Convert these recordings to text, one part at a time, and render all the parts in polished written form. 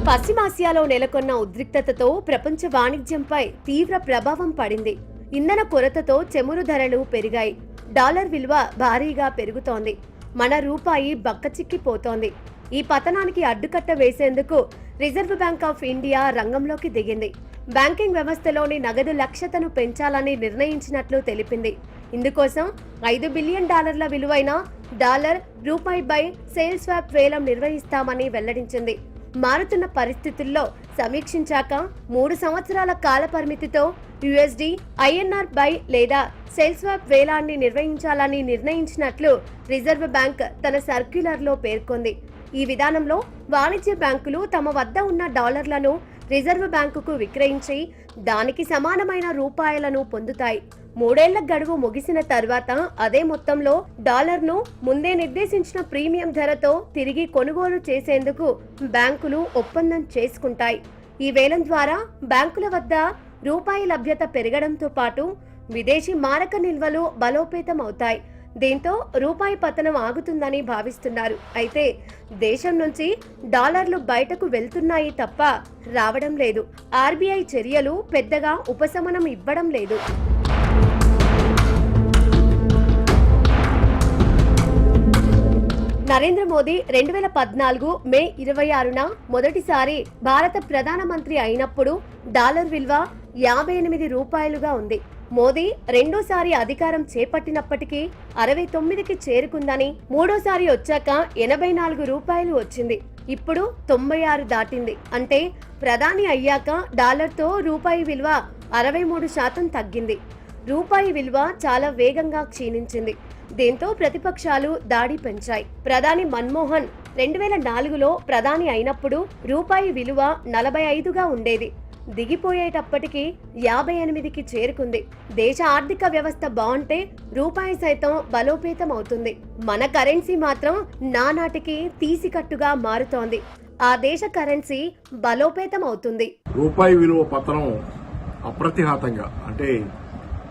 పశ్చిమాసియాలో నెలకొన్న ఉద్రిక్తతతో ప్రపంచ వాణిజ్యంపై తీవ్ర ప్రభావం పడింది. ఇంధన కొరతతో చమురు ధరలు పెరిగాయి. డాలర్ విలువ భారీగా పెరుగుతోంది. మన రూపాయి బక్కచిక్కిపోతోంది. ఈ పతనానికి అడ్డుకట్ట వేసేందుకు రిజర్వ్ బ్యాంక్ ఆఫ్ ఇండియా రంగంలోకి దిగింది. బ్యాంకింగ్ వ్యవస్థలోని నగదు లక్ష్యతను పెంచాలని నిర్ణయించినట్లు తెలిపింది. ఇందుకోసం $5 బిలియన్ విలువైన డాలర్ రూపాయి బై సేల్ స్వాప్ వేలం నిర్వహిస్తామని వెల్లడించింది. మారుతున్న పరిస్థితుల్లో సమీక్షించాక 3 సంవత్సరాల కాల పరిమితితో USD INR బై లేదా సేల్ స్వాప్ వేలాన్ని నిర్వహించాలని నిర్ణయించినట్లు రిజర్వ్ బ్యాంక్ తన సర్క్యులర్లో పేర్కొంది. ఈ విధానంలో వాణిజ్య బ్యాంకులు తమ వద్ద ఉన్న డాలర్లను రిజర్వ్ బ్యాంకుకు విక్రయించి దానికి సమానమైన రూపాయలను పొందుతాయి. 3 ఏళ్ల గడువు ముగిసిన తర్వాత అదే మొత్తంలో డాలర్ను ముందే నిర్దేశించిన ప్రీమియం ధరతో తిరిగి కొనుగోలు చేసేందుకు బ్యాంకులు ఒప్పందం చేసుకుంటాయి. ఈ వేలం ద్వారా బ్యాంకుల వద్ద రూపాయి లభ్యత పెరగడంతో పాటు విదేశీ మారక నిల్వలు బలోపేతం అవుతాయి. దీంతో రూపాయి పతనం ఆగుతుందని భావిస్తున్నారు. అయితే దేశం నుంచి డాలర్లు బయటకు వెళ్తున్నాయి తప్ప రావడం లేదు. RBI చర్యలు పెద్దగా ఉపశమనం ఇవ్వడం లేదు. నరేంద్ర మోదీ 2014 మే 26న మొదటిసారి భారత ప్రధానమంత్రి అయినప్పుడు డాలర్ విలువ 58 రూపాయలుగా ఉంది. మోదీ రెండోసారి అధికారం చేపట్టినప్పటికీ 69కి చేరుకుందని, మూడోసారి వచ్చాక 84 రూపాయలు వచ్చింది. ఇప్పుడు 96 దాటింది. అంటే ప్రధాని అయ్యాక డాలర్తో రూపాయి విలువ 63% తగ్గింది. రూపాయి విలువ చాలా వేగంగా క్షీణించింది. దీంతో ప్రతిపక్షాలు దాడి పెంచాయి. ప్రధాని మన్మోహన్ 2004లో ప్రధాని అయినప్పుడు రూపాయి విలువ 45గా ఉండేది. దిగిపోయేటప్పటికీ 58కి చేరుకుంది. దేశ ఆర్థిక వ్యవస్థ బాగుంటే రూపాయి సైతం బలోపేతం అవుతుంది. మన కరెన్సీ మాత్రం నానాటికి తీసికట్టుగా మారుతోంది. ఆ దేశ కరెన్సీ బలోపేతం అవుతుంది. రూపాయి విలువ పతనం అప్రతిహతంగా, అంటే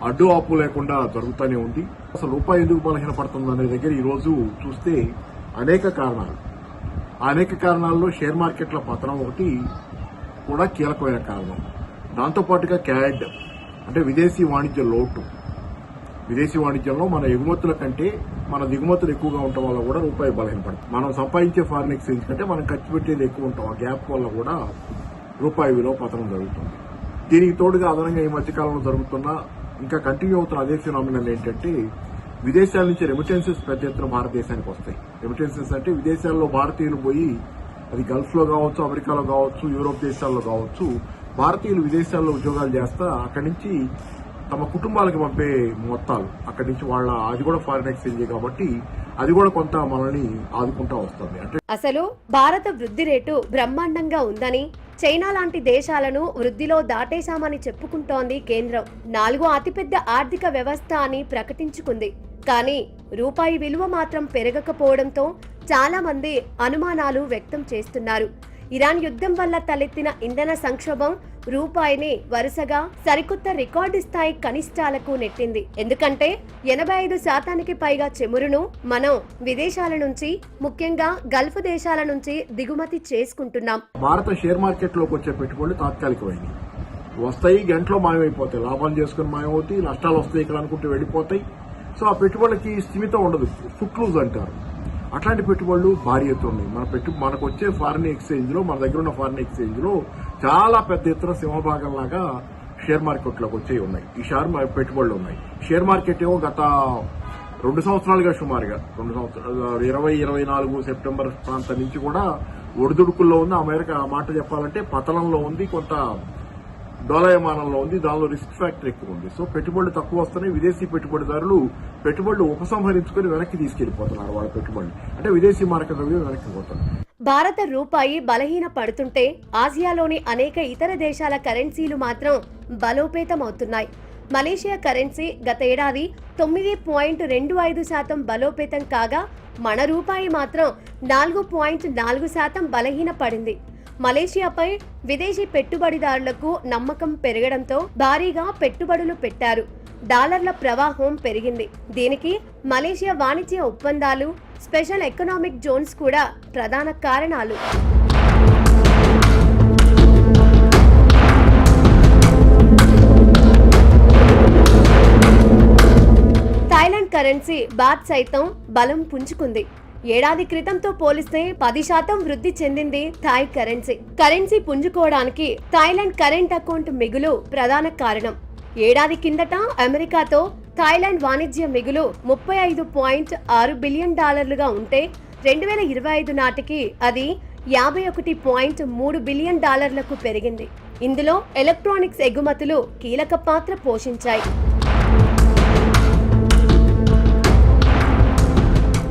అడ్డు ఆపు లేకుండా జరుగుతూనే ఉంది. అసలు రూపాయి ఎందుకు బలహీనపడుతుంది అనే దగ్గర ఈ రోజు చూస్తే అనేక కారణాల్లో షేర్ మార్కెట్ల పతనం ఒకటి కూడా కీలకమైన కారణం. దాంతోపాటుగా క్యాడ్ అంటే విదేశీ వాణిజ్య లోటు. విదేశీ వాణిజ్యంలో మన ఎగుమతుల కంటే మన దిగుమతులు ఎక్కువగా ఉండటం వల్ల కూడా రూపాయి బలహీనపడుతుంది. మనం సంపాదించే ఫారిన్ ఎక్స్చేంజ్ కంటే మనం ఖర్చు పెట్టేది ఎక్కువ ఉంటాం. ఆ గ్యాప్ వల్ల కూడా రూపాయి విలువ పతనం జరుగుతుంది. దీనికి తోడుగా అదనంగా ఈ మధ్యకాలంలో జరుగుతున్న ఇంకా కంటిన్యూ అవుతున్న అదే ఫినామినల్ ఏంటంటే విదేశాల నుంచి రెమిటెన్సెస్ పెద్ద ఎత్తున భారతదేశానికి వస్తాయి. రెమిటెన్సెస్ అంటే విదేశాల్లో భారతీయులు పోయి, అది గల్ఫ్ లో కావచ్చు, అమెరికాలో కావచ్చు, యూరోప్ దేశాల్లో కావచ్చు, భారతీయులు విదేశాల్లో ఉద్యోగాలు చేస్తా అక్కడి నుంచి తమ కుటుంబాలకు పంపే మొత్తాలు అక్కడి నుంచి అది కూడా ఫారిన్ ఎక్స్చేంజ్ కాబట్టి అది కూడా కొంత మనల్ని ఆదుకుంటా వస్తుంది. అంటే అసలు భారత వృద్ధి రేటు బ్రహ్మాండంగా ఉందని, చైనా లాంటి దేశాలను వృద్ధిలో దాటేశామని చెప్పుకుంటోంది కేంద్రం. 4వ అతిపెద్ద ఆర్థిక వ్యవస్థ అని ప్రకటించుకుంది. కానీ రూపాయి విలువ మాత్రం పెరగకపోవడంతో చాలా మంది అనుమానాలు వ్యక్తం చేస్తున్నారు. ఇరాన్ యుద్ధం వల్ల తలెత్తిన ఇంధన సంక్షోభం రూపాయిని వరుసగా సరికొత్త రికార్డు స్థాయి కనిష్టాలకు నెట్టింది. ఎందుకంటే 85% పైగా చమురును మనం విదేశాల నుంచి, ముఖ్యంగా గల్ఫ్ దేశాల నుంచి దిగుమతి చేసుకుంటున్నాం. భారత షేర్ మార్కెట్ లోకి వచ్చే పెట్టుబడులు తాత్కాలికమైనవి, వస్తాయి, గంటలో మాయమైపోతాయి. లాభాలు చేసుకుని మాయమవుతాయి, నష్టాలు వస్తాయి ఇక్కడ అనుకుంటూ వెళ్ళిపోతాయి. సో ఆ పెట్టుబడులకి స్థిమితం ఉండదు, ఫుట్ లూజ్ అంటారు. అట్లాంటి పెట్టుబడులు భారీ ఎత్తున ఉన్నాయి. మనకు వచ్చే ఫారిన్ ఎక్స్చేంజ్ లో, మన దగ్గర ఉన్న ఫారిన్ ఎక్స్చేంజ్ లో చాలా పెద్ద ఎత్తున సింహభాగం లాగా షేర్ మార్కెట్ లోకి వచ్చేవి ఉన్నాయి. ఈ పెట్టుబడులు ఉన్నాయి. షేర్ మార్కెట్ ఏమో గత 2 సంవత్సరాలుగా సుమారుగా 2024 సెప్టెంబర్ ప్రాంతం నుంచి కూడా ఒడిదుడుకుల్లో ఉంది. అమెరికా మాట చెప్పాలంటే పతనంలో ఉంది, కొంత డోలయమానంలో ఉంది. దానిలో రిస్క్ ఫ్యాక్టర్ ఎక్కువ ఉంది. సో పెట్టుబడులు తక్కువ వస్తున్నాయి. విదేశీ పెట్టుబడిదారులు పెట్టుబడులు ఉపసంహరించుకుని వెనక్కి తీసుకెళ్లిపోతున్నారు. వాళ్ళ పెట్టుబడులు అంటే విదేశీ మార్కెట్ ద్రవ్యం వెనక్కి పోతున్నారు. భారత రూపాయి బలహీన పడుతుంటే ఆసియాలోని అనేక ఇతర దేశాల కరెన్సీలు మాత్రం బలోపేతం అవుతున్నాయి. మలేషియా కరెన్సీ గత ఏడాది 9.25% బలోపేతం కాగా, మన రూపాయి మాత్రం 4.4% బలహీన పడింది. మలేషియాపై విదేశీ పెట్టుబడిదారులకు నమ్మకం పెరగడంతో భారీగా పెట్టుబడులు పెట్టారు. డాలర్ల ప్రవాహం పెరిగింది. దీనికి మలేషియా వాణిజ్య ఒప్పందాలు, స్పెషల్ ఎకనామిక్ జోన్స్ కూడా ప్రధాన కారణాలు. కరెన్సీ బాత్ సైతం బలం పుంజుకుంది. ఏడాది క్రితంతో పోలిస్తే 10% వృద్ధి చెందింది థాయ్ కరెన్సీ. కరెన్సీ పుంజుకోవడానికి థాయిలాండ్ కరెంట్ అకౌంట్ మిగులు ప్రధాన కారణం. ఏడాది కిందట అమెరికాతో థాయిలాండ్ వాణిజ్య మిగులు $35.6 బిలియన్ ఉంటే 2025 నాటికి అది $51.3 బిలియన్ పెరిగింది. ఇందులో ఎలక్ట్రానిక్స్ ఎగుమతులు కీలక పాత్ర పోషించాయి.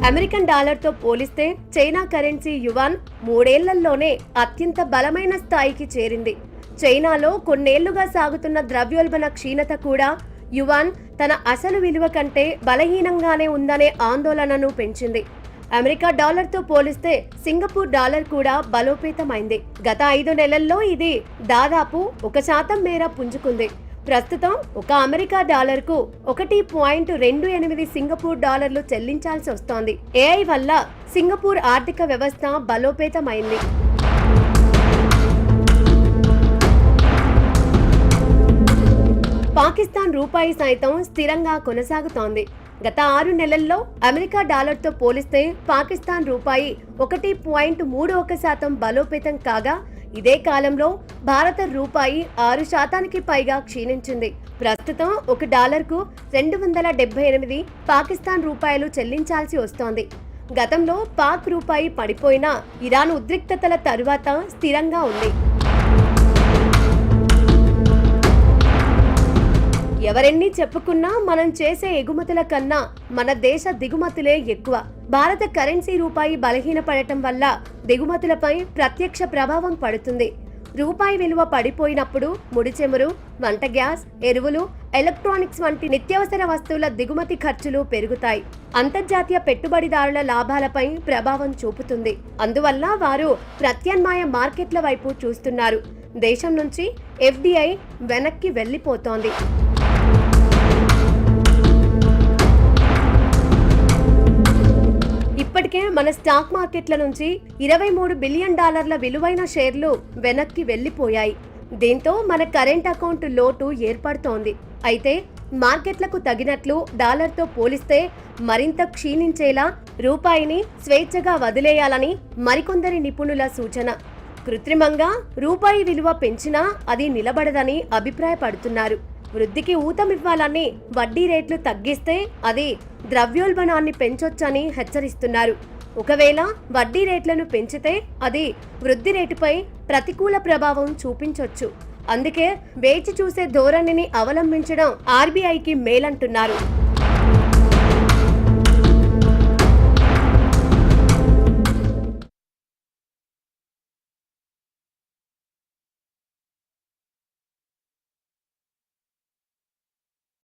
అమెరికన్ డాలర్తో పోలిస్తే చైనా కరెన్సీ యువాన్ 3 ఏళ్లలోనే అత్యంత బలమైన స్థాయికి చేరింది. చైనాలో కొన్నేళ్లుగా సాగుతున్న ద్రవ్యోల్బణ క్షీణత కూడా యువాన్ తన అసలు విలువ కంటే బలహీనంగానే ఉందనే ఆందోళనను పెంచింది. అమెరికా డాలర్తో పోలిస్తే సింగపూర్ డాలర్ కూడా బలోపేతమైంది. గత 5 నెలల్లో ఇది దాదాపు 1% మేర పుంజుకుంది. ప్రస్తుతం ఒక అమెరికా డాలర్కు 1.28 సింగపూర్ డాలర్లు చెల్లించాల్సి వస్తోంది. ఏఐ వల్ల సింగపూర్ ఆర్థిక వ్యవస్థ బలోపేతమైంది. పాకిస్తాన్ రూపాయి సైతం స్థిరంగా కొనసాగుతోంది. గత 6 నెలల్లో అమెరికా డాలర్తో పోలిస్తే పాకిస్తాన్ రూపాయి 1.31% బలోపేతం కాగా, ఇదే కాలంలో భారత రూపాయి 6% పైగా క్షీణించింది. ప్రస్తుతం ఒక డాలర్కు 278 పాకిస్తాన్ రూపాయలు చెల్లించాల్సి వస్తోంది. గతంలో పాక్ రూపాయి పడిపోయినా ఇరాన్ ఉద్రిక్తతల తరువాత స్థిరంగా ఉంది. ఎవరెన్ని చెప్పుకున్నా మనం చేసే ఎగుమతుల కన్నా మన దేశ దిగుమతులే ఎక్కువ. భారత కరెన్సీ రూపాయి బలహీనపడటం వల్ల దిగుమతులపై ప్రత్యక్ష ప్రభావం పడుతుంది. రూపాయి విలువ పడిపోయినప్పుడు ముడి చమురు, వంట గ్యాస్, ఎరువులు, ఎలక్ట్రానిక్స్ వంటి నిత్యావసర వస్తువుల దిగుమతి ఖర్చులు పెరుగుతాయి. అంతర్జాతీయ పెట్టుబడిదారుల లాభాలపై ప్రభావం చూపుతుంది. అందువల్ల వారు ప్రత్యామ్నాయ మార్కెట్ల వైపు చూస్తున్నారు. దేశం నుంచి ఎఫ్డిఐ వెనక్కి వెళ్లిపోతోంది. ఇప్పటికే మన స్టాక్ మార్కెట్ల నుంచి $23 బిలియన్ విలువైన షేర్లు వెనక్కి వెళ్లిపోయాయి. దీంతో మన కరెంట్ అకౌంట్ లోటు ఏర్పడుతోంది. అయితే మార్కెట్లకు తగినట్లు డాలర్తో పోలిస్తే మరింత క్షీణించేలా రూపాయిని స్వేచ్ఛగా వదిలేయాలని మరికొందరి నిపుణుల సూచన. కృత్రిమంగా రూపాయి విలువ పెంచినా అది నిలబడదని అభిప్రాయపడుతున్నారు. వృద్ధికి ఊతమివ్వాలని వడ్డీ రేట్లు తగ్గిస్తే అది ద్రవ్యోల్బణాన్ని పెంచొచ్చని హెచ్చరిస్తున్నారు. ఒకవేళ వడ్డీ రేట్లను పెంచితే అది వృద్ధి రేటుపై ప్రతికూల ప్రభావం చూపించొచ్చు. అందుకే వేచి చూసే ధోరణిని అవలంబించడం ఆర్బీఐకి మేలంటున్నారు.